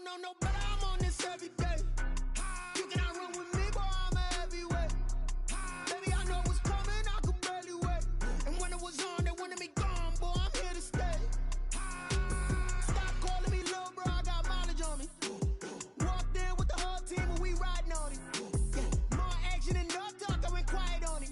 don't know no better, I'm on this every day. You cannot run with me, boy, I'm a heavyweight. Baby, I know what's coming, I could barely wait. And when it was on, they wanted me gone, boy, I'm here to stay. Stop calling me little bro, I got mileage on me. Walked in with the whole team and we riding on it. Yeah, more action and no talk, I went quiet on it.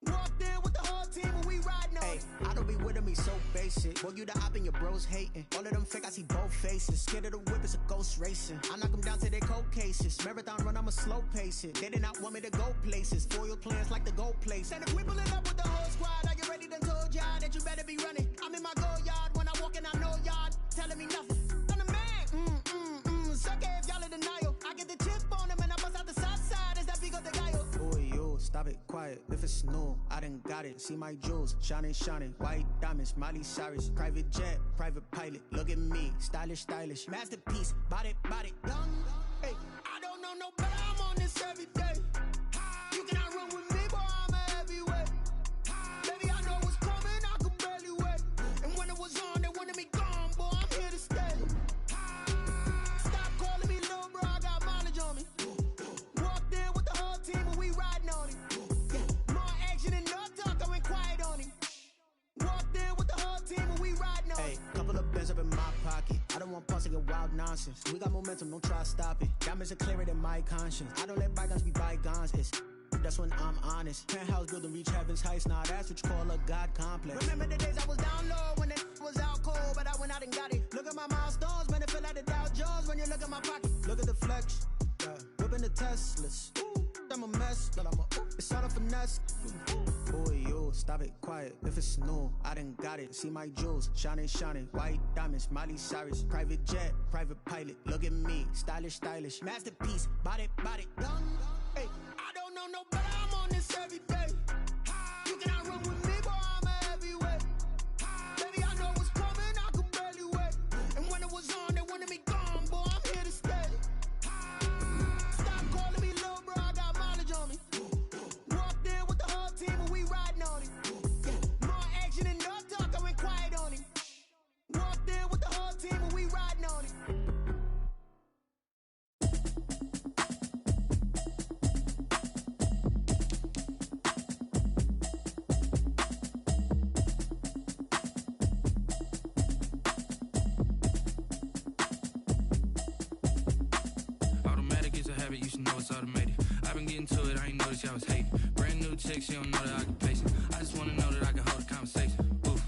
Walked in with the whole team and we riding on it. I don't be with me so basic. Boy, you the op and your bros hating. All of them fake, I see both faces. Scared of the whip, it's a ghost racing. I knock them down to their cold cases. Marathon run, I'ma slow pace it. They did not want me to go places. Foil plans like the gold place. And if we pulling up with the whole squad, are you ready? Done told y'all that you better be running. I'm in my go yard. When I walk in, I know y'all telling me nothing. I'm the man. Suck it if y'all in denial. I get the chip on them and I bust out the south side. Is that Vigo de Gallo? Boy, yo, stop it, quiet. If it's new, I done got it. See my jewels, shining, shining. White diamonds, Miley Cyrus. Private jet, private pilot. Look at me, stylish, stylish. Masterpiece, body, young. Hey, I don't know no better, I'm on this every day. You cannot run with me, boy, I'm a heavyweight. Baby, I know what's coming, I could barely wait. And when it was on, they wanted me gone, boy, I'm here to stay. Stop calling me little bro, I got mileage on me. Walked in with the whole team and we riding on it. Yeah, more action and no talk, I went quiet on it. Walked in with the whole team and we riding on it. Couple of bands up in my pocket. I don't want pulse and wild nonsense. We got momentum, don't try to stop it. Diamonds are clearer than my conscience. I don't let bygones be bygones. That's when I'm honest. Penthouse building, reach heaven's heights. Nah, that's what you call a God complex. Remember the days I was down low when it was out cold, but I went out and got it. Look at my milestones, man, it feel like the Dow Jones when you look at my pocket. Look at the flex, whipping the Teslas. I'm a mess, but it's all a finesse. Boy, yo, stop it, quiet. If it's new, I done got it. See my jewels, shining, shining. White diamonds, Miley Cyrus. Private jet, private pilot. Look at me, stylish, stylish. Masterpiece, body, young. Hey, I don't know no better, I'm on this every day. You cannot run with me, boy, I'm a heavyweight. Baby, I know what's coming, I could barely wait. And when it was on, they wanted me gone, boy, I'm here to stay. Stop calling me little bro, I got mileage on me. Walked in with the whole team and we riding on it. Yeah, more action and no talk, I went quiet on it. Walked in with the whole team and we riding on it. Automatic is a habit, you should know it's automated. I've been getting to it, I ain't noticed y'all was hating. Brand new chick, she don't know the occupation. I just wanna know that I can hold a conversation. Oof,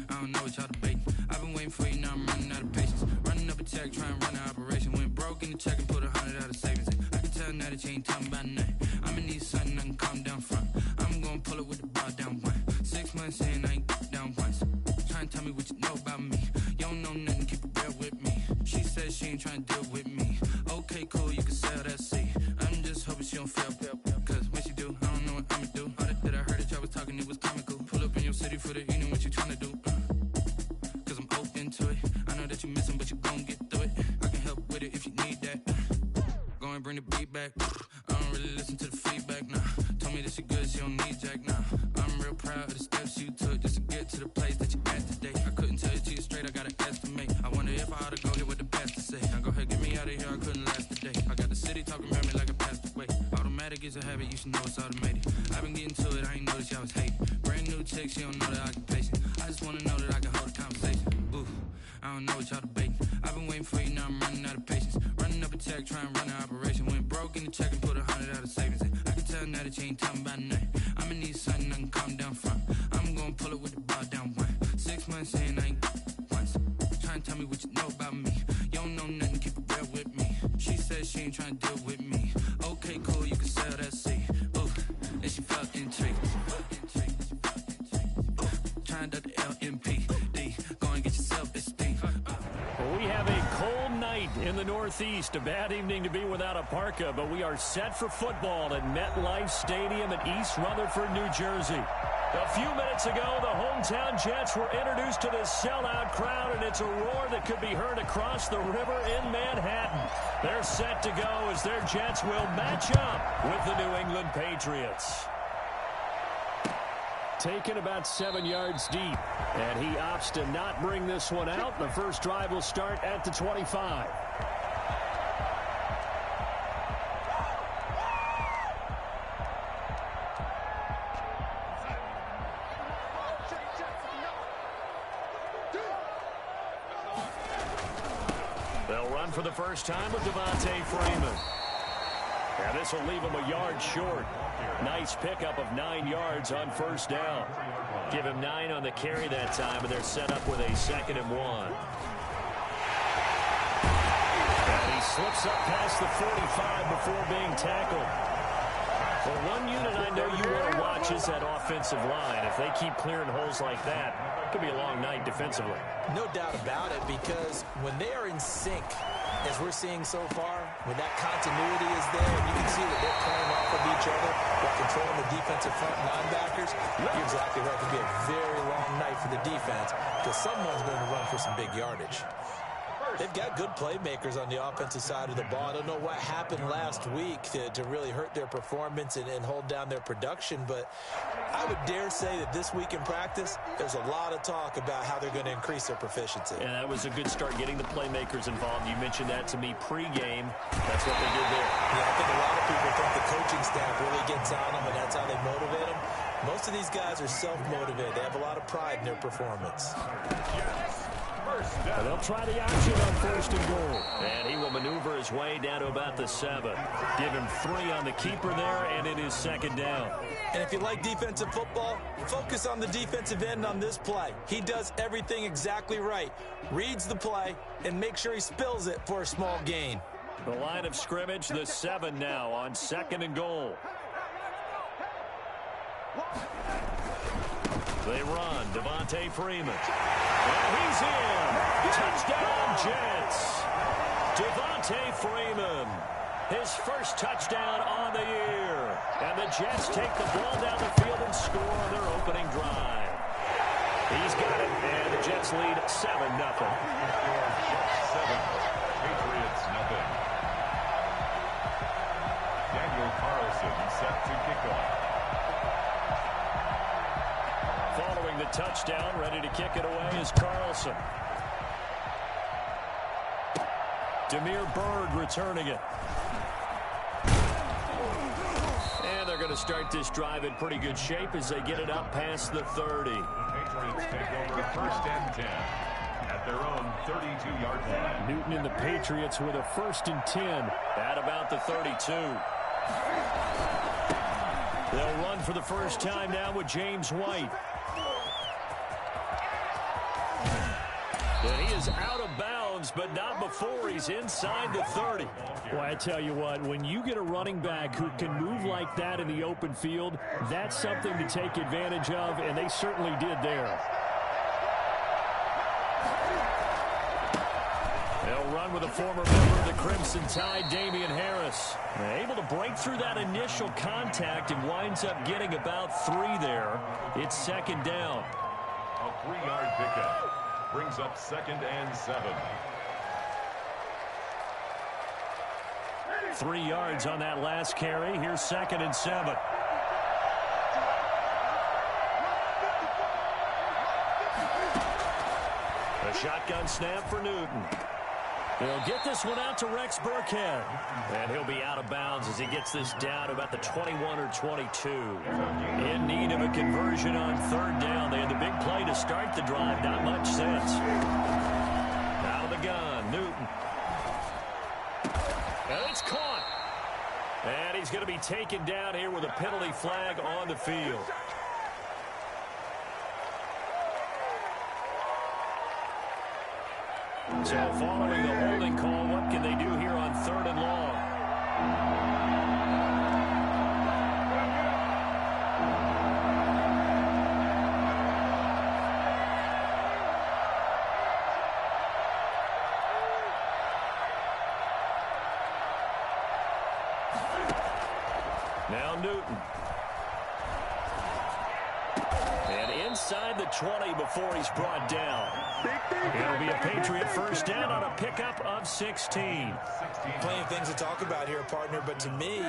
I don't know what y'all debating. I've been waiting for you, now I'm running out of patience. Running up a check, trying to run an operation. Went broke in the check and put 100 out of savings in. I can tell now that you ain't talking about nothing. I'ma need something I can calm down front. I'm gonna pull it with the bar down one. 6 months in, I ain't down once. Trying to tell me what you know about me. You don't know nothing, keep it real with me. She said she ain't trying to deal with me. Okay, cool, you can sell that seat. I'm just hoping she don't fail. Cause when she do, I don't know what I'ma do. All that I heard that y'all was talking, it was comical. Pull up in your city for the evening, what you tryna do? Cause I'm open to it. I know that you missing, but you gon' get through it. I can help with it if you need that. Go and bring the beat back. I don't really listen to the feedback, nah. Told me that she good, she don't need Jack, nah. I'm real proud of the steps you took just to get to the place that you at today. I couldn't tell you to you straight, I gotta estimate. I wonder if I ought to go hear what the pastor say. Now go ahead, get me out of here, I couldn't last today. I got the city talking about me like I passed away. Automatic is a habit, you should know it's automated. I've been getting to it, I ain't noticed y'all was hating. Brand new chick, she don't know the occupation. I just wanna know that I can hold a conversation. Oof, I don't know what y'all debating. I've been waiting for you, now I'm running out of patience. Running up a check, trying to run an operation. Went broke in the check and put 100 out of savings in. I can tell now that you ain't talking about nothing. I'ma need something I can calm down front. I'm gonna pull it with the bar down one. 6 months in, I ain't once. Trying to tell me what you know about me. You don't know nothing, keep it real with me. She said she ain't trying to deal with me. Okay, cool, you can sell that seat. Ooh, and she felt intrigued. Trying to the LMPD. Go and get yourself this thing. We have a cold night in the Northeast. A bad evening to be without a parka, but we are set for football at MetLife Stadium in East Rutherford, New Jersey. A few minutes ago, the hometown Jets were introduced to this sellout crowd, and it's a roar that could be heard across the river in Manhattan. They're set to go as their Jets will match up with the New England Patriots. Taken about 7 yards deep, and he opts to not bring this one out. The first drive will start at the 25. They'll run for the first time with Devontae Freeman. And this will leave him a yard short. Nice pickup of 9 yards on first down. Give him 9 on the carry that time, and they're set up with a 2nd and 1. And he slips up past the 45 before being tackled. Well, one unit I know you want to watch is that offensive line. If they keep clearing holes like that, it could be a long night defensively. No doubt about it, because when they are in sync, as we're seeing so far, when that continuity is there, and you can see that they're playing off of each other while controlling the defensive front linebackers, you're exactly right. It could be a very long night for the defense because someone's going to run for some big yardage. They've got good playmakers on the offensive side of the ball. I don't know what happened last week to really hurt their performance and hold down their production, but I would dare say that this week in practice, there's a lot of talk about how they're going to increase their proficiency. And that was a good start getting the playmakers involved. You mentioned that to me pregame. That's what they did there. Yeah, I think a lot of people think the coaching staff really gets on them, and that's how they motivate them. Most of these guys are self-motivated. They have a lot of pride in their performance. And they'll try the option on 1st and goal. And he will maneuver his way down to about the 7. Give him 3 on the keeper there, and it is 2nd down. And if you like defensive football, focus on the defensive end on this play. He does everything exactly right. Reads the play and make sure he spills it for a small gain. The line of scrimmage, the 7 now on 2nd and goal. They run. Devontae Freeman. And he's in. Touchdown, Jets. Devontae Freeman. His first touchdown on the year. And the Jets take the ball down the field and score on their opening drive. He's got it, and the Jets lead 7-0. 7, Patriots 0. Daniel Carlson set to kick off. Following the touchdown, ready to kick it away is Carlson. Damiere Byrd returning it. And they're going to start this drive in pretty good shape as they get it up past the 30. The Patriots take over 1st and 10 at their own 32-yard line. Newton and the Patriots with a 1st and 10 at about the 32. They'll run for the first time now with James White. And he is out of bounds, but not before he's inside the 30. Well, I tell you what, when you get a running back who can move like that in the open field, that's something to take advantage of, and they certainly did there. They'll run with a former member of the Crimson Tide, Damian Harris. Able to break through that initial contact and winds up getting about 3 there. It's 2nd down. A 3-yard pickup brings up 2nd and 7. 3 yards on that last carry. Here's 2nd and 7. A shotgun snap for Newton. He'll get this one out to Rex Burkhead. And he'll be out of bounds as he gets this down to about the 21 or 22. In need of a conversion on 3rd down. They had the big play to start the drive. Not much sense. Out of the gun, Newton. And it's caught. And he's going to be taken down here with a penalty flag on the field. So following the holding call, what can they do here on 3rd and long? Now Newton. And inside the 20 before he's brought down. It'll be a Patriot first down on a pickup of 16. Plenty of things to talk about here, partner, but to me,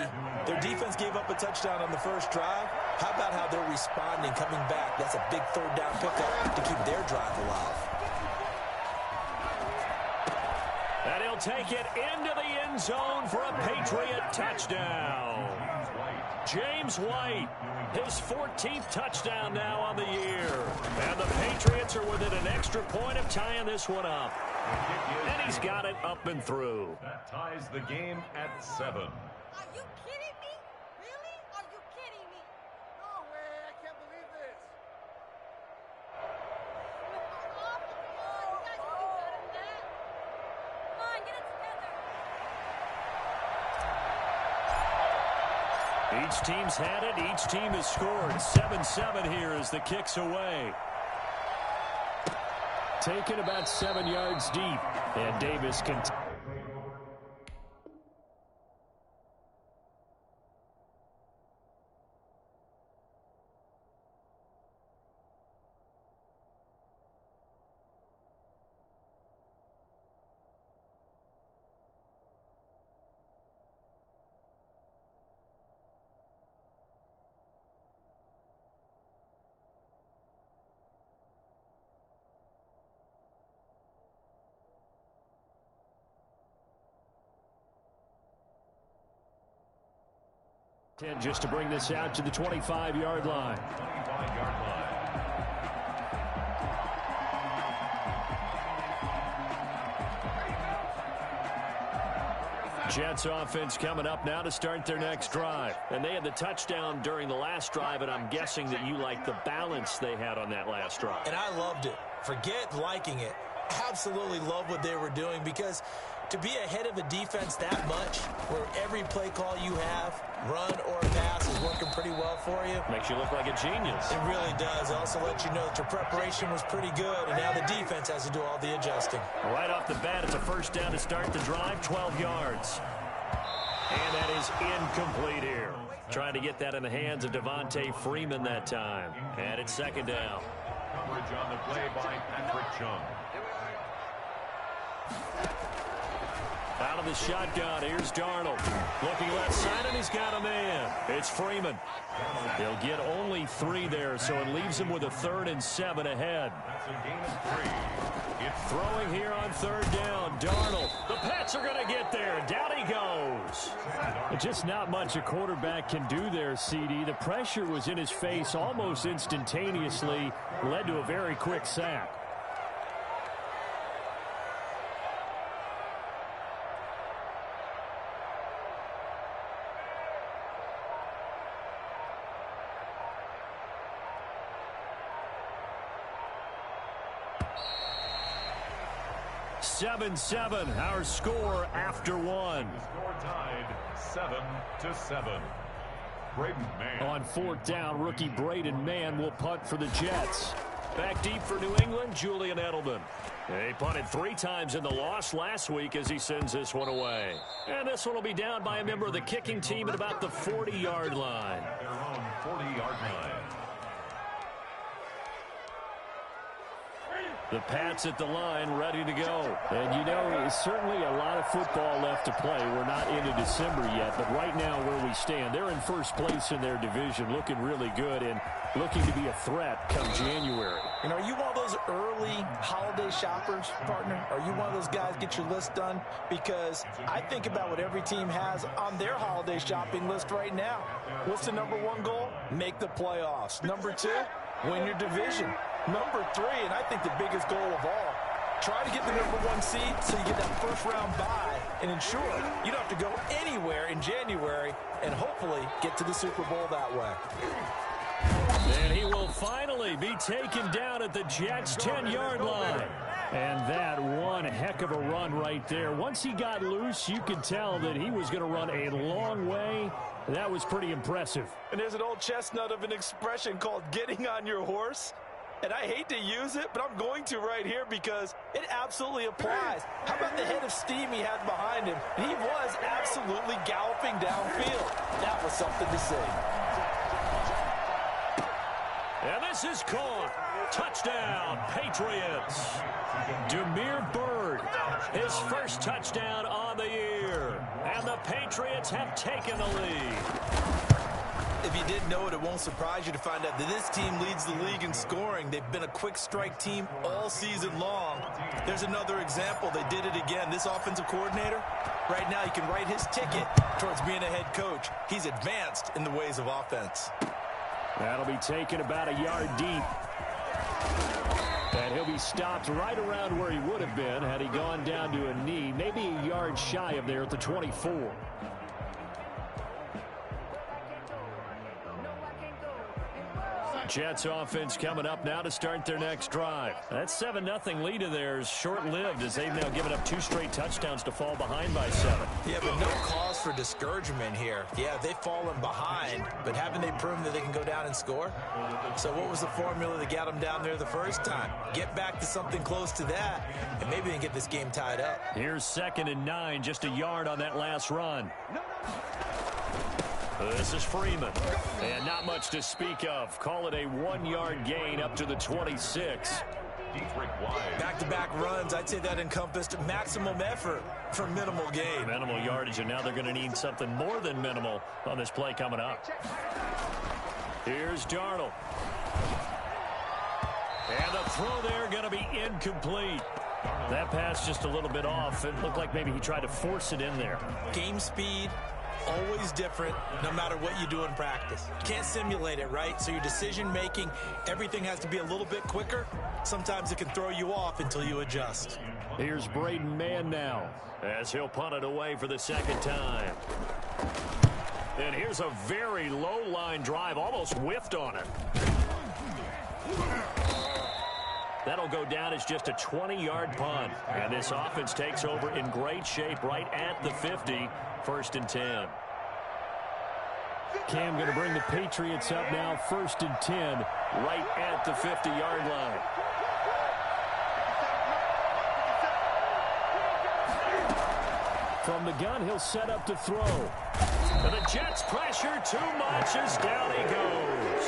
their defense gave up a touchdown on the first drive. How about how they're responding, coming back? That's a big 3rd down pickup to keep their drive alive. And he'll take it into the end zone for a Patriot touchdown. James White, his 14th touchdown now on the year. And the Patriots are within an extra point of tying this one up. And he he's got it up and through. That ties the game at 7. Are you kidding me? Really? Are you kidding me? No way. I can't believe this. Oh, you guys can do better than that. Come on, get it together. Each team's had it. Each team has scored. 7-7 here as the kick's away. Taken about 7 yards deep. And Davis can... just to bring this out to the 25-yard line. 25-yard line. Jets offense coming up now to start their next drive. And they had the touchdown during the last drive, and I'm guessing that you like the balance they had on that last drive. And I loved it. Forget liking it. Absolutely love what they were doing, because to be ahead of a defense that much, where every play call you have, run or pass, is working pretty well for you. Makes you look like a genius. It really does. It also lets you know that your preparation was pretty good, and now the defense has to do all the adjusting. Right off the bat, it's a first down to start the drive, 12 yards. And that is incomplete here. Trying to get that in the hands of Devontae Freeman that time. And it's second down. Coverage on the play by Patrick Chung. Out of the shotgun, here's Darnold. Looking left side, and he's got a man. It's Freeman. He'll get only 3 there, so it leaves him with a 3rd and 7 ahead. That's a gain of 3. It's Throwing here on 3rd down, Darnold. The Pats are going to get there. Down he goes. Just not much a quarterback can do there, CD. The pressure was in his face almost instantaneously, led to a very quick sack. Seven, our score after 1. the score tied 7-7. Braden Mann. On 4th down, rookie Braden Mann will punt for the Jets. Back deep for New England, Julian Edelman. He punted 3 times in the loss last week as he sends this one away. And this one will be down by a member of the kicking team at about the 40-yard line. Their own 40-yard line. The Pats at the line, ready to go. And, you know, certainly a lot of football left to play. We're not into December yet, but right now where we stand, they're in first place in their division, looking really good and looking to be a threat come January. And are you one of those early holiday shoppers, partner? Are you one of those guys get your list done? Because I think about what every team has on their holiday shopping list right now. What's the number 1 goal? Make the playoffs. Number 2, win your division. Number 3, and I think the biggest goal of all, try to get the number 1 seed so you get that first-round bye and ensure you don't have to go anywhere in January and hopefully get to the Super Bowl that way. And he will finally be taken down at the Jets' 10-yard line. And that one heck of a run right there. Once he got loose, you could tell that he was going to run a long way. That was pretty impressive. And there's an old chestnut of an expression called getting on your horse. And I hate to use it, but I'm going to right here because it absolutely applies. How about the head of steam he had behind him? He was absolutely galloping downfield. That was something to see. And this is caught. Touchdown, Patriots. Damiere Byrd, his first touchdown on the year. And the Patriots have taken the lead. If you didn't know it, it won't surprise you to find out that this team leads the league in scoring. They've been a quick strike team all season long. There's another example. They did it again. This offensive coordinator, right now he can write his ticket towards being a head coach. He's advanced in the ways of offense. That'll be taken about a yard deep. And he'll be stopped right around where he would have been had he gone down to a knee, maybe a yard shy of there at the 24. Jets offense coming up now to start their next drive. That 7-0 lead of theirs short-lived as they've now given up 2 straight touchdowns to fall behind by 7. Yeah, but no cause for discouragement here. Yeah, they've fallen behind, but haven't they proven that they can go down and score? So what was the formula that got them down there the first time? Get back to something close to that, and maybe they can get this game tied up. Here's 2nd and 9, just a yard on that last run. This is Freeman, and not much to speak of. Call it a 1-yard gain up to the 26. Back-to-back runs, I'd say that encompassed maximum effort for minimal gain. Minimal yardage, and now they're going to need something more than minimal on this play coming up. Here's Darnold. And the throw there going to be incomplete. That pass just a little bit off. It looked like maybe he tried to force it in there. Game speed, always different no matter what you do in practice. Can't simulate it, right? So your decision making, everything has to be a little bit quicker. Sometimes it can throw you off until you adjust. Here's Braden Mann now as he'll punt it away for the 2nd time. And here's a very low line drive, almost whiffed on it. That'll go down as just a 20-yard punt. And this offense takes over in great shape right at the 50. 1st and 10. Cam going to bring the Patriots up now. 1st and 10 right at the 50-yard line. From the gun, he'll set up to throw. And the Jets pressure too much as down he goes.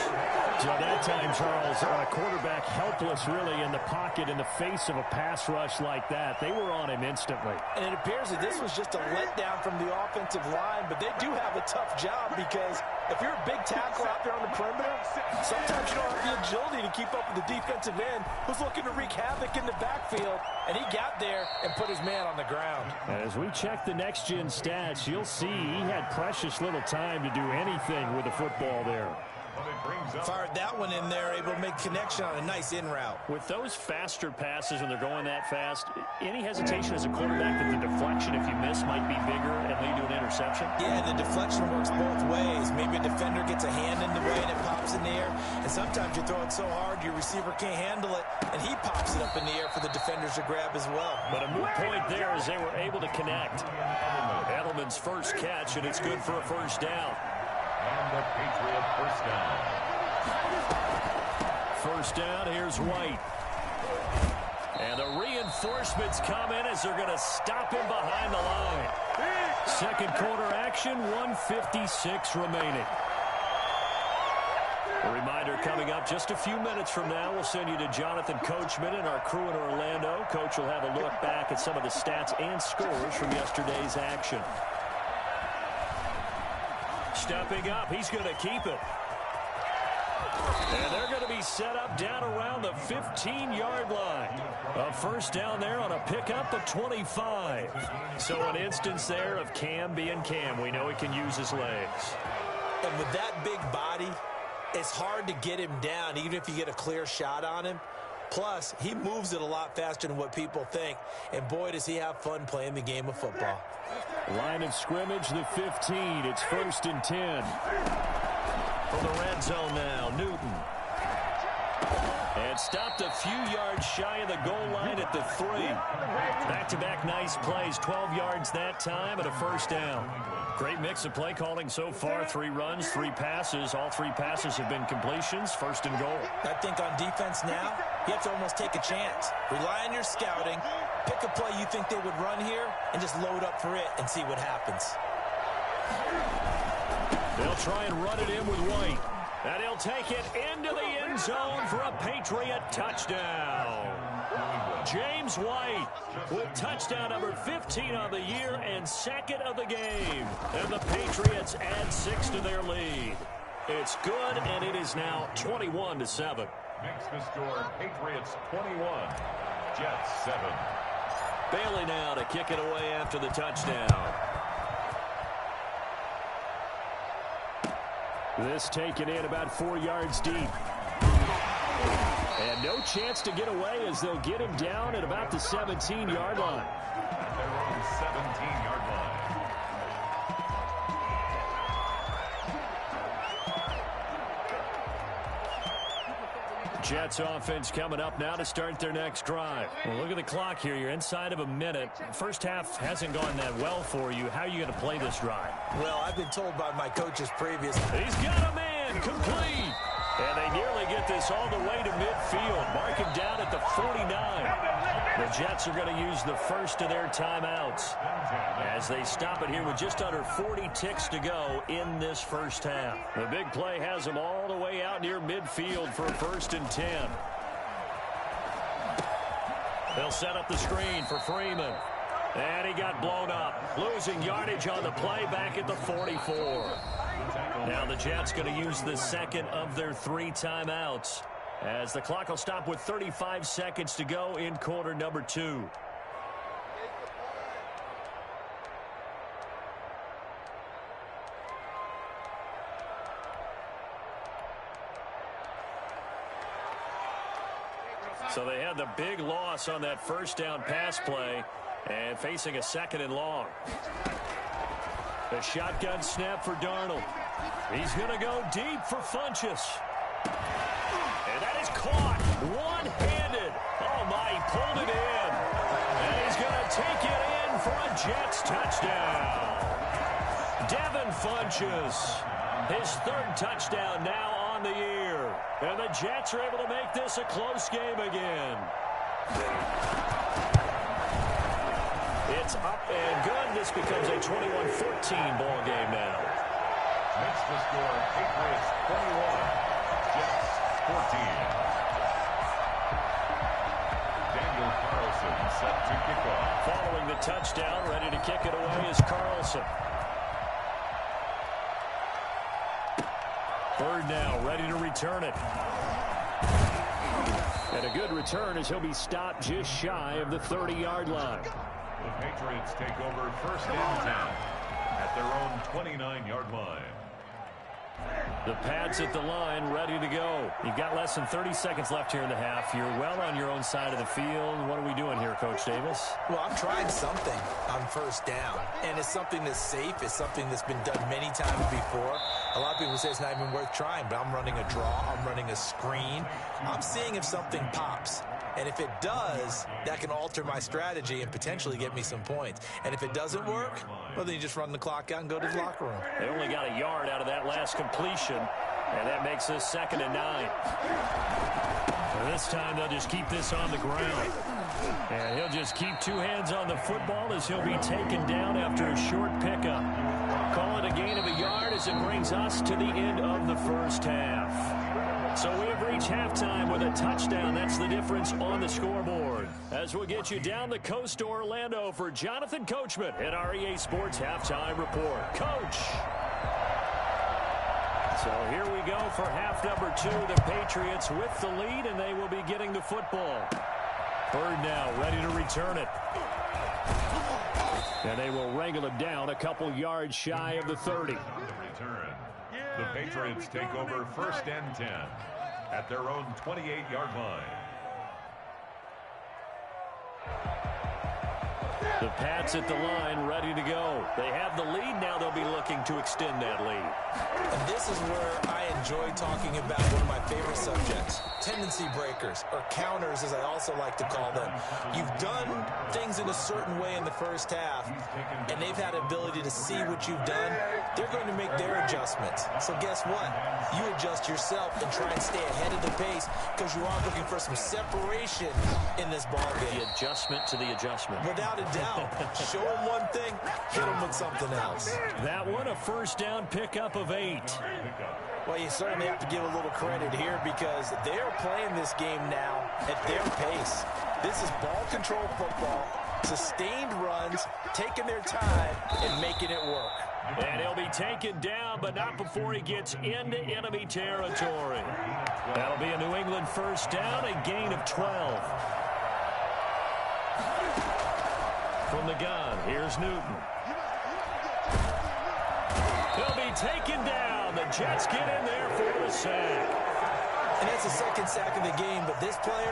So that time, Charles, quarterback helpless really in the pocket in the face of a pass rush like that. They were on him instantly. And it appears that this was just a letdown from the offensive line, but they do have a tough job because if you're a big tackle out there on the perimeter, sometimes you don't have the agility to keep up with the defensive end who's looking to wreak havoc in the backfield, and he got there and put his man on the ground. As we check the next-gen stats, you'll see he had precious little time to do anything with the football there. Fired that one in there, able to make connection on a nice in route. With those faster passes when they're going that fast, any hesitation as a quarterback that the deflection, if you miss, might be bigger and lead to an interception? Yeah, and the deflection works both ways. Maybe a defender gets a hand in the way and it pops in the air. And sometimes you throw it so hard your receiver can't handle it, and he pops it up in the air for the defenders to grab as well. But a moot point there as they were able to connect. Edelman's first catch, and it's good for a 1st down. And the Patriot 1st down. 1st down, here's White. And the reinforcements come in as they're going to stop him behind the line. 2nd quarter action, 1:56 remaining. A reminder coming up just a few minutes from now, we'll send you to Jonathan Coachman and our crew in Orlando. Coach will have a look back at some of the stats and scores from yesterday's action. Stepping up, he's going to keep it. And they're going to be set up down around the 15-yard line. A 1st down there on a pickup at 25. So an instance there of Cam being Cam. We know he can use his legs. And with that big body, it's hard to get him down, even if you get a clear shot on him. Plus, he moves it a lot faster than what people think. And boy, does he have fun playing the game of football. Line of scrimmage, the 15. It's 1st and 10. From the red zone now, Newton. And stopped a few yards shy of the goal line at the 3. Back-to-back nice plays, 12 yards that time and a 1st down. Great mix of play calling so far. 3 runs, 3 passes. All 3 passes have been completions. 1st and goal. I think on defense now, you have to almost take a chance. Rely on your scouting. Pick a play you think they would run here and just load up for it and see what happens. They'll try and run it in with White. And he'll take it into the end zone for a Patriot touchdown. James White with touchdown number 15 on the year and 2nd of the game. And the Patriots add 6 to their lead. It's good, and it is now 21-7. Makes the score Patriots 21, Jets 7. Bailey now to kick it away after the touchdown. This taken in about 4 yards deep. And no chance to get away as they'll get him down at about the 17-yard line. At their own 17-yard line. Jets offense coming up now to start their next drive. Well, look at the clock here. You're inside of a minute. First half hasn't gone that well for you. How are you going to play this drive? Well, I've been told by my coaches previous. He's got a man complete. And they nearly get this all the way to midfield. Mark him down at the 49. The Jets are going to use the first of their timeouts as they stop it here with just under 40 ticks to go in this first half. The big play has them all the way out near midfield for a 1st and 10. They'll set up the screen for Freeman. And he got blown up. Losing yardage on the play back at the 44. Now the Jets going to use the second of their 3 timeouts as the clock will stop with 35 seconds to go in quarter number 2. So they had the big loss on that first down pass play and facing a 2nd and long. The shotgun snap for Darnold. He's going to go deep for Funchess. And that is caught one-handed. Oh, my, he pulled it in. And he's going to take it in for a Jets touchdown. Devin Funchess, his 3rd touchdown now on the year. And the Jets are able to make this a close game again. It's up and good. This becomes a 21-14 ball game now. Makes the score Patriots 21, Jets 14. Daniel Carlson set to kick off. Following the touchdown, ready to kick it away is Carlson. 3rd now, ready to return it. And a good return as he'll be stopped just shy of the 30-yard line. The Patriots take over 1st and 10 at their own 29-yard line. The Pats at the line, ready to go. You've got less than 30 seconds left here in the half. You're well on your own side of the field. What are we doing here, Coach Davis? Well, I'm trying something on 1st down, and it's something that's safe. It's something that's been done many times before. A lot of people say it's not even worth trying, but I'm running a draw. I'm running a screen. I'm seeing if something pops. And if it does, that can alter my strategy and potentially get me some points. And if it doesn't work, well, then you just run the clock out and go to the locker room. They only got a yard out of that last completion, and that makes this 2nd and 9. And this time they'll just keep this on the ground. And he'll just keep 2 hands on the football as he'll be taken down after a short pickup. Call it a gain of a yard as it brings us to the end of the first half. So we have reached halftime with a touchdown. That's the difference on the scoreboard. As we'll get you down the coast to Orlando for Jonathan Coachman at our EA Sports Halftime Report. Coach! So here we go for half number 2. The Patriots with the lead, and they will be getting the football. 3rd now, ready to return it. And they will wrangle him down a couple yards shy of the 30. Return. The Patriots take over 1st and 10 at their own 28-yard line. The Pats at the line, ready to go. They have the lead now. They'll be looking to extend that lead. And this is where I enjoy talking about one of my favorite subjects, tendency breakers, or counters as I also like to call them. You've done things in a certain way in the first half, and they've had the ability to see what you've done. They're going to make their adjustments. So guess what? You adjust yourself and try and stay ahead of the pace because you are looking for some separation in this ball game. The adjustment to the adjustment. Without a doubt. Show them one thing, hit them with something else. That one, a 1st down pickup of 8. Well, you certainly have to give a little credit here because they're playing this game now at their pace. This is ball control football, sustained runs, taking their time and making it work. And he'll be taken down, but not before he gets into enemy territory. That'll be a New England 1st down, a gain of 12. From the gun, here's Newton. He'll be taken down. The Jets get in there for the sack. And that's the second sack of the game, but this player,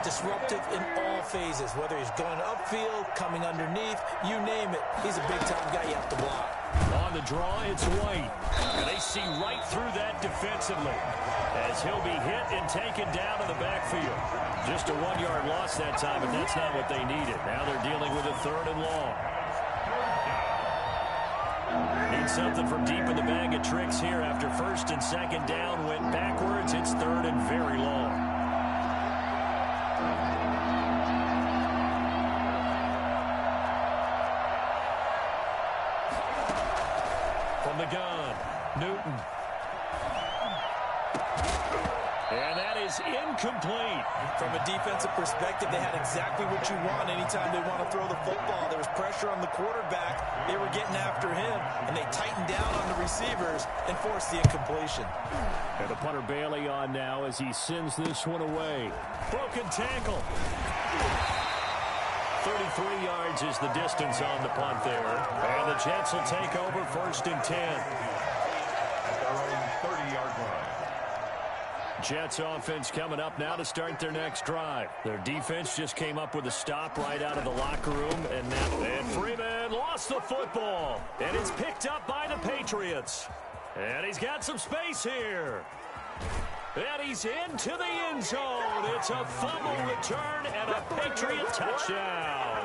disruptive in all phases, whether he's going upfield, coming underneath, you name it. He's a big-time guy you have to block. On the draw, it's White. And they see right through that defensively as he'll be hit and taken down in the backfield. Just a 1-yard loss that time, but that's not what they needed. Now they're dealing with a 3rd and long. Need something from deep in the bag of tricks here after 1st and 2nd down went backwards. It's 3rd and very long. From the gun, Newton. And that is incomplete. From a defensive perspective, they had exactly what you want anytime they want to throw the football. There was pressure on the quarterback. They were getting after him, and they tightened down on the receivers and forced the incompletion. And the punter Bailey on now as he sends this one away. Broken tackle. 33 yards is the distance on the punt there. And the Jets will take over 1st and 10. At their own 30-yard line. Jets offense coming up now to start their next drive. Their defense just came up with a stop right out of the locker room. And Freeman lost the football. And it's picked up by the Patriots. And he's got some space here. And he's into the end zone. It's a fumble return and a Patriot touchdown.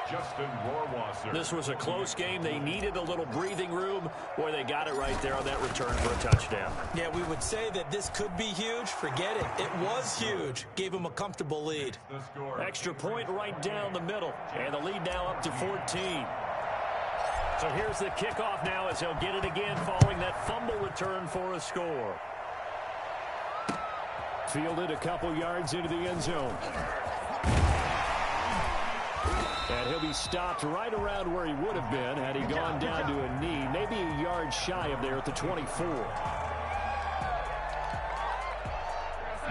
Justin Rohrwasser. This was a close game. They needed a little breathing room. Boy, they got it right there on that return for a touchdown. Yeah, we would say that this could be huge. Forget it. It was huge. Gave him a comfortable lead. Extra point right down the middle. And the lead now up to 14. So here's the kickoff now as they'll get it again following that fumble return for a score. Fielded a couple yards into the end zone. And he'll be stopped right around where he would have been had he gone down to a knee, maybe a yard shy of there at the 24.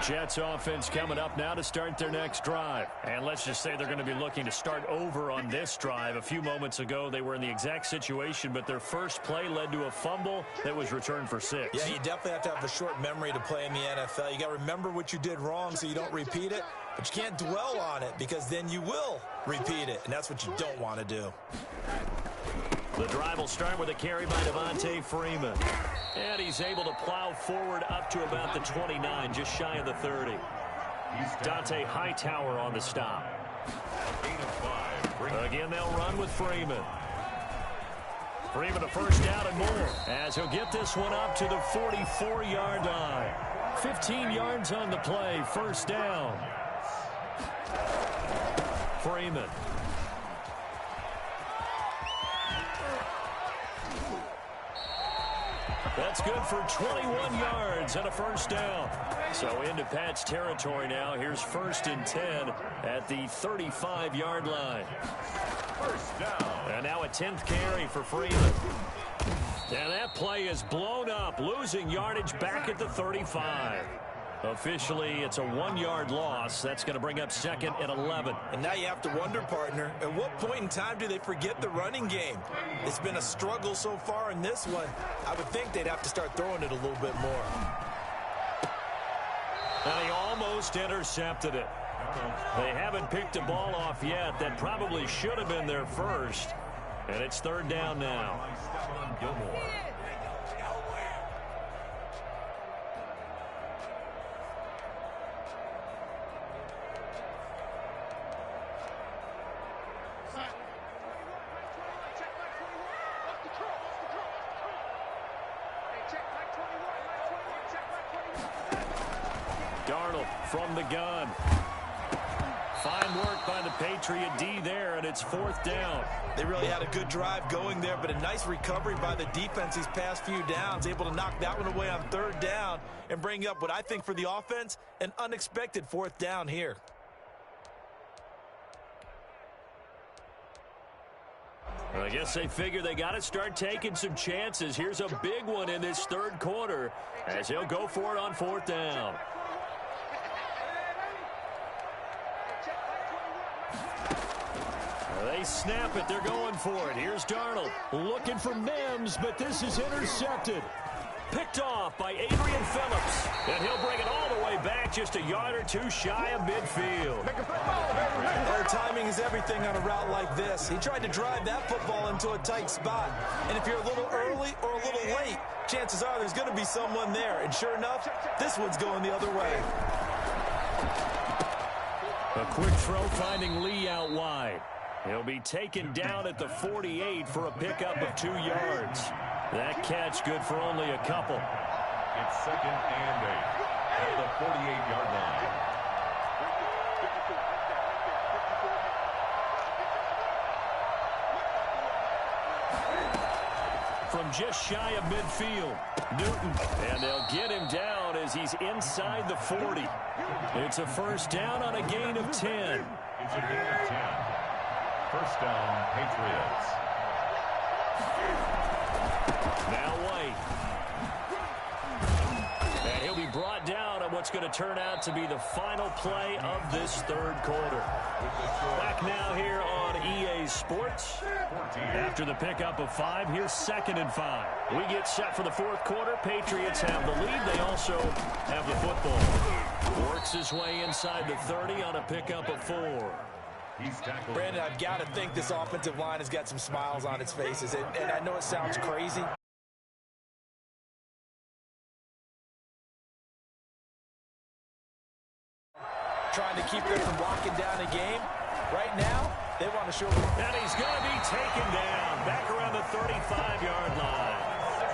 Jets offense coming up now to start their next drive. And let's just say they're going to be looking to start over on this drive. A few moments ago, they were in the exact situation, but their first play led to a fumble that was returned for 6. Yeah, you definitely have to have a short memory to play in the NFL. You got to remember what you did wrong so you don't repeat it, but you can't dwell on it because then you will repeat it, and that's what you don't want to do. The drive will start with a carry by Devontae Freeman. And he's able to plow forward up to about the 29, just shy of the 30. Dante Hightower on the stop. Again, they'll run with Freeman. Freeman a first down and more as he'll get this one up to the 44-yard line. 15 yards on the play, first down. Freeman. That's good for 21 yards and a first down. So into Pat's territory now. Here's 1st and 10 at the 35-yard line. First down. And now a 10th carry for Freeman. And that play is blown up, losing yardage back at the 35. Officially, it's a 1-yard loss. That's going to bring up 2nd and 11. And now you have to wonder, partner, at what point in time do they forget the running game? It's been a struggle so far in this one. I would think they'd have to start throwing it a little bit more. And he almost intercepted it. They haven't picked a ball off yet. That probably should have been their first. And it's 3rd down now. Gilmore. Darnold from the gun. Fine work by the Patriot D there, and it's 4th down. They really had a good drive going there, but a nice recovery by the defense these past few downs, able to knock that one away on 3rd down and bring up what I think for the offense, an unexpected 4th down here. I guess they figure they got to start taking some chances. Here's a big one in this 3rd quarter as he'll go for it on 4th down. They snap it. They're going for it. Here's Darnold looking for Mims, but this is intercepted. Picked off by Adrian Phillips. And he'll bring it all the way back just a yard or two shy of midfield. Their timing is everything on a route like this. He tried to drive that football into a tight spot. And if you're a little early or a little late, chances are there's going to be someone there. And sure enough, this one's going the other way. A quick throw finding Lee out wide. He'll be taken down at the 48 for a pickup of 2 yards. That catch good for only a couple. It's 2nd and 8 at the 48-yard line. From just shy of midfield, Newton. And they'll get him down as he's inside the 40. It's a first down on a gain of 10. It's a gain of 10. First down, Patriots. Now White. And he'll be brought down on what's going to turn out to be the final play of this third quarter. Back now here on EA Sports. After the pickup of 5, here's 2nd and 5. We get set for the fourth quarter. Patriots have the lead. They also have the football. Works his way inside the 30 on a pickup of 4. Brandon, I've got to think this offensive line has got some smiles on its faces. And I know it sounds crazy. Trying to keep them from locking down a game. Right now, they want to show. And he's going to be taken down back around the 35-yard line.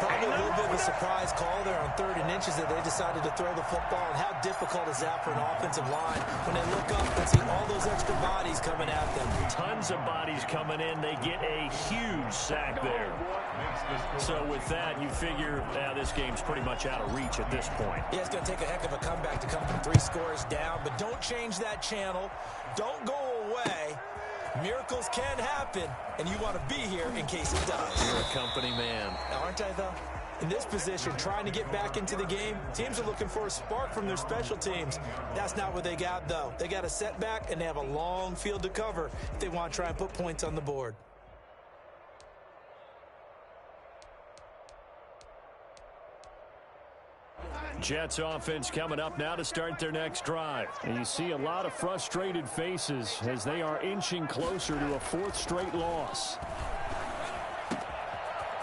Probably a little bit of a surprise call there on 3rd and inches that they decided to throw the football. And how difficult is that for an offensive line when they look up and see all those extra bodies coming at them? Tons of bodies coming in. They get a huge sack there. So with that, you figure this game's pretty much out of reach at this point. Yeah, it's going to take a heck of a comeback to come from 3 scores down. But don't change that channel. Don't go away. Miracles can happen, and you want to be here in case it does. You're a company man. Aren't I, though? In this position, trying to get back into the game, teams are looking for a spark from their special teams. That's not what they got, though. They got a setback, and they have a long field to cover if they want to try and put points on the board. Jets offense coming up now to start their next drive. And you see a lot of frustrated faces as they are inching closer to a 4th straight loss.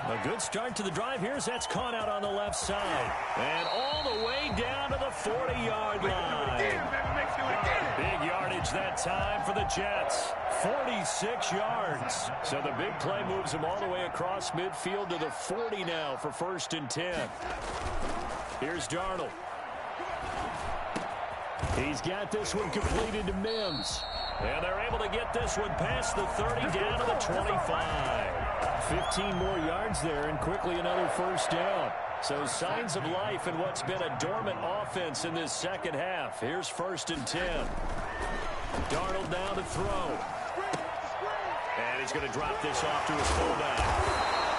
A good start to the drive. Here's that's caught out on the left side. And all the way down to the 40-yard line. Big yardage that time for the Jets. 46 yards. So the big play moves them all the way across midfield to the 40 now for 1st and 10. Here's Darnold. He's got this one completed to Mims. And they're able to get this one past the 30 down to the 25. 15 more yards there and quickly another first down. So signs of life in what's been a dormant offense in this second half. Here's 1st and 10. Darnold now to throw. And he's going to drop this off to his fullback.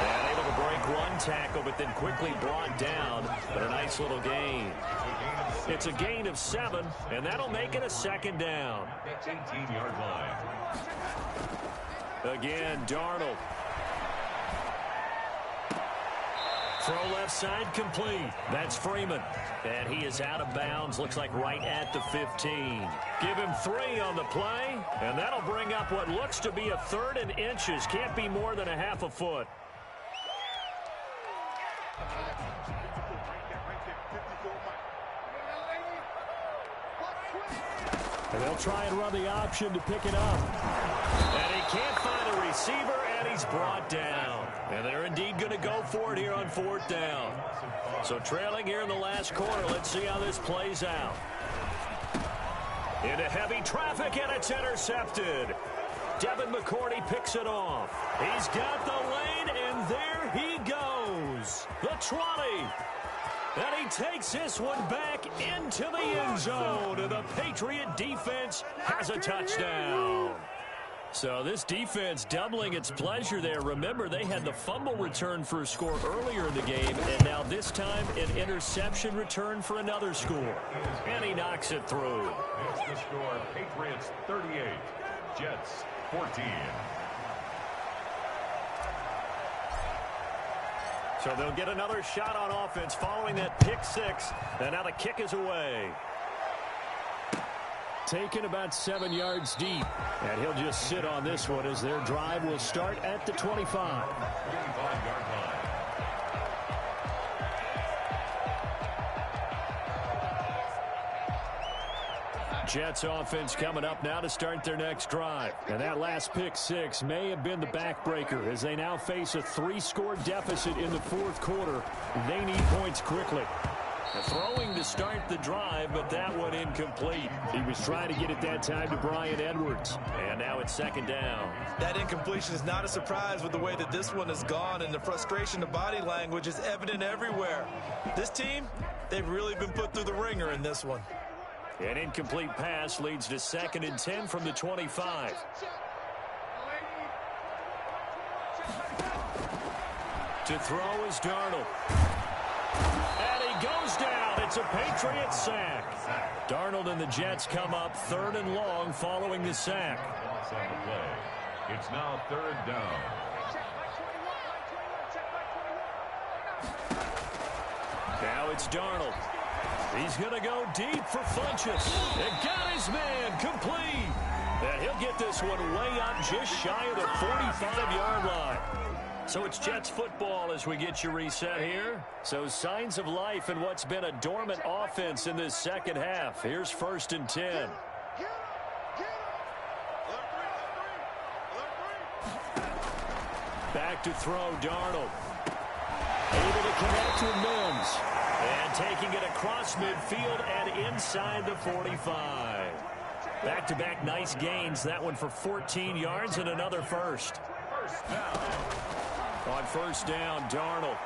And able to break one tackle, but then quickly brought down. But a nice little gain. It's a gain of 7, and that'll make it a 2nd down. 18-yard line. Again, Darnold. Throw left side complete. That's Freeman. And he is out of bounds. Looks like right at the 15. Give him 3 on the play. And that'll bring up what looks to be a 3rd and inches. Can't be more than a half a foot. And they'll try and run the option to pick it up. And he can't find a receiver, and he's brought down. And they're indeed going to go for it here on 4th down. So trailing here in the last quarter, let's see how this plays out. Into heavy traffic, and it's intercepted. Devin McCourty picks it off. He's got the lane, and there he goes. The 20. And he takes this one back into the end zone. And the Patriot defense has a touchdown. So this defense doubling its pleasure there. Remember, they had the fumble return for a score earlier in the game. And now this time, an interception return for another score. And he knocks it through. It's the score, Patriots 38, Jets 14. So they'll get another shot on offense following that pick six. And now the kick is away. Taken about 7 yards deep. And he'll just sit on this one as their drive will start at the 25. 25-yard line. Jets offense coming up now to start their next drive. And that last pick six may have been the backbreaker as they now face a 3-score deficit in the fourth quarter. They need points quickly. Throwing to start the drive, but that one incomplete. He was trying to get it that time to Bryan Edwards. And now it's second down. That incompletion is not a surprise with the way that this one has gone, and the frustration of body language is evident everywhere. This team, they've really been put through the ringer in this one. An incomplete pass leads to 2nd and 10 from the 25. To throw is Darnold. And he goes down. It's a Patriot sack. Darnold and the Jets come up 3rd and long following the sack. Loss on the play. It's now 3rd down. Now it's Darnold. He's going to go deep for Funchess. It got his man complete. And he'll get this one way up just shy of the 45-yard line. So it's Jets football as we get you reset here. So signs of life in what's been a dormant offense in this second half. Here's 1st and 10. Back to throw, Darnold. Able to connect with Mims. And taking it across midfield and inside the 45. Back-to-back nice gains. That one for 14 yards and another first. First down. On first down, Darnold.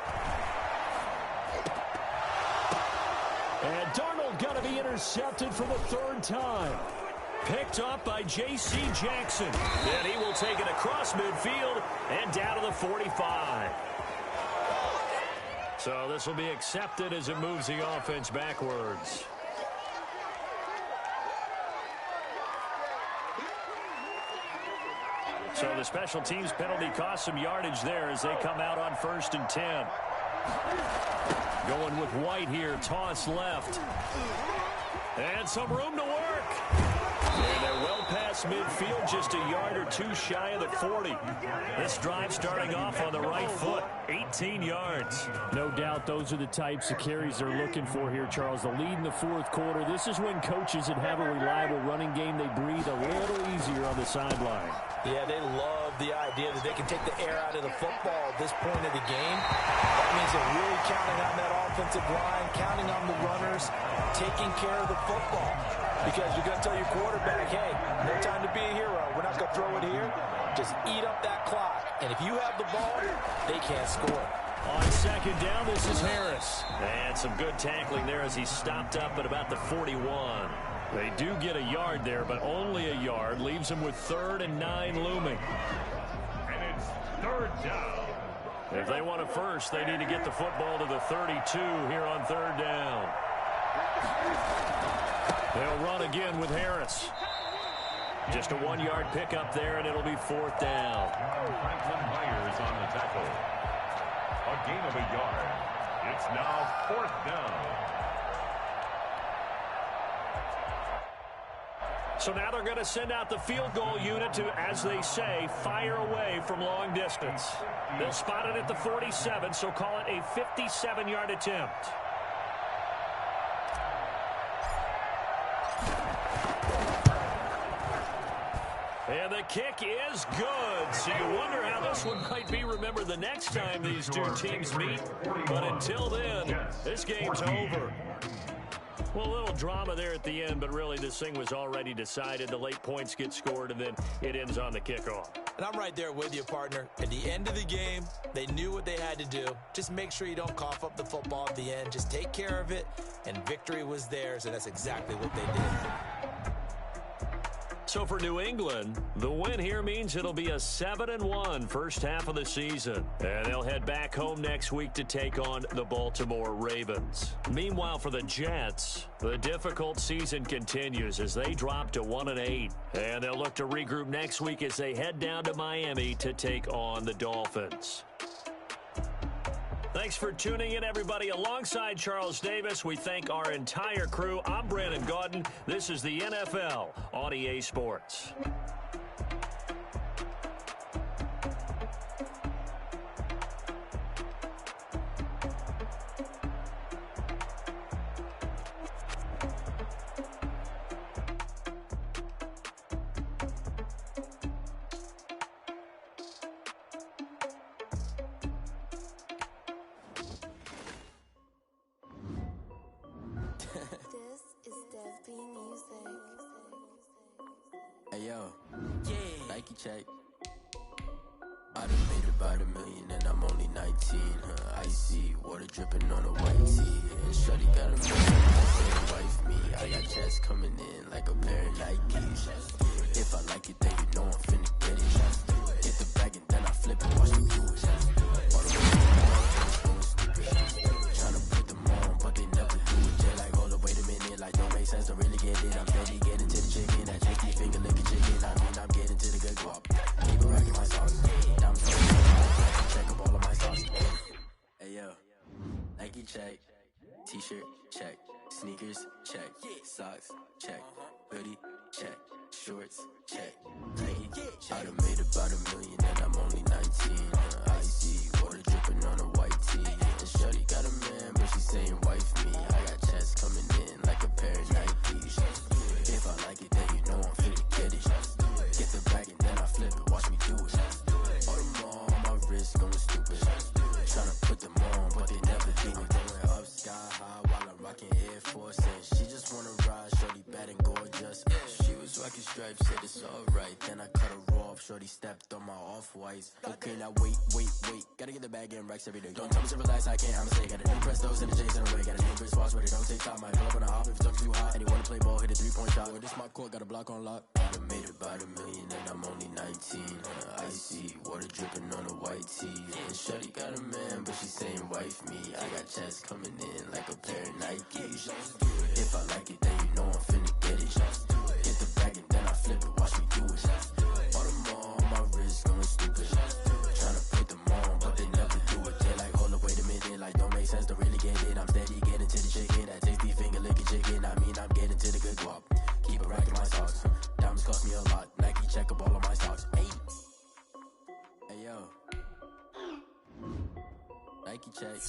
And Darnold got to be intercepted for the 3rd time. Picked up by J.C. Jackson. And he will take it across midfield and down to the 45. So this will be accepted as it moves the offense backwards. So the special teams penalty cost some yardage there as they come out on 1st and 10. Going with White here, toss left. And some room to work. And they're well past midfield, just a yard or two shy of the 40. This drive starting off on the right foot, 18 yards. No doubt those are the types of carries they're looking for here, Charles. The lead in the fourth quarter. This is when coaches that have a reliable running game, they breathe a little easier on the sideline. Yeah, they love the idea that they can take the air out of the football at this point of the game. That means they're really counting on that offensive line, counting on the runners, taking care of the football. Because you're going to tell your quarterback, hey, no time to be a hero. We're not going to throw it here. Just eat up that clock. And if you have the ball, they can't score. On second down, this is Harris. And some good tackling there as he stopped up at about the 41. They do get a yard there, but only a yard. Leaves them with 3rd and 9 looming. And it's 3rd down. If they want a first, they need to get the football to the 32 here on 3rd down. They'll run again with Harris. Just a 1-yard pickup there, and it'll be 4th down. Franklin Myers on the tackle. A gain of a yard. It's now 4th down. So now they're going to send out the field goal unit to, as they say, fire away from long distance. They'll spot it at the 47, so call it a 57-yard attempt. And the kick is good. So you wonder how this one might be remembered the next time these two teams meet. But until then, this game's over. Well, a little drama there at the end, but really this thing was already decided. The late points get scored, and then it ends on the kickoff. And I'm right there with you, partner. At the end of the game, they knew what they had to do. Just make sure you don't cough up the football at the end. Just take care of it, and victory was theirs, and that's exactly what they did. So for New England, the win here means it'll be a 7-1 first half of the season. And they'll head back home next week to take on the Baltimore Ravens. Meanwhile, for the Jets, the difficult season continues as they drop to 1-8. And they'll look to regroup next week as they head down to Miami to take on the Dolphins. Thanks for tuning in, everybody. Alongside Charles Davis, we thank our entire crew. I'm Brandon Gaudin. This is the NFL on EA Sports. This is Dev B Music. Hey yo, Nike check. I done made about $1 million and I'm only 19. Icy water dripping on a white tee. And shorty got a million, wife me. I got checks coming in like a pair of Nikes. If I like it, then you know I'm finna get it. Get the bag and then I flip it, watch me do it. All the way stupid. Tryna put them on, but they never do it. They're like, hold up, wait a minute, like don't make sense to really get it. I'm steady getting to the chicken, that tricky finger licking chicken. I mean, I'm getting to the good guap. Keep it rocking my sauce. Check up all of my sauce. Hey yo, Nike check, t-shirt check, sneakers check, socks check, hoodie check, shorts check, Nike. I done made about $1 million and I'm only 19. Icy water dripping on a white tee. And shorty got a man, but she saying wife me. I got checks coming in like a pair of Nikes. If I like it, then you know I'm finna get it. Get the bag and then I flip it, watch me do it. All them on my wrist going stupid. Tryna put them on, but they never do it. Going up sky high while I'm rocking Air Force. And she just wanna ride, shorty bad and gorgeous. She was rocking stripes, said it's alright. Then I cut her off, shorty stepped on my off-whites. Okay, now wait. Gotta get the bag and racks every day. Don't tell me to relax, I can't, I'ma say. Got a new Prestos and the J's in the way. Got a new Chris Foss, but it don't take time. Might pull up on a hop if it's up too hot. And he wanna play ball, hit a 3-point shot. Well, this my court, got a block on lock. I done made about $1 million and I'm only 19. Icy water dripping on a white tee. And shorty got a man, but she saying wife me. I got checks coming in like a pair of Nikes. If I like it, then you know I'm finna get it. Get the bag and then I flip it, watch me do it. All them on my wrist going stupid. Tryna put them on, but they never do it. They're like, hold up, wait a minute, like don't make sense to really get it. I'm steady getting to the chicken, that tasty finger licking chicken. I mean, I'm getting to the good guap. Keep it racking my socks. Diamonds cost me a lot. Nike check up all of my socks. Hey yo, Nike check.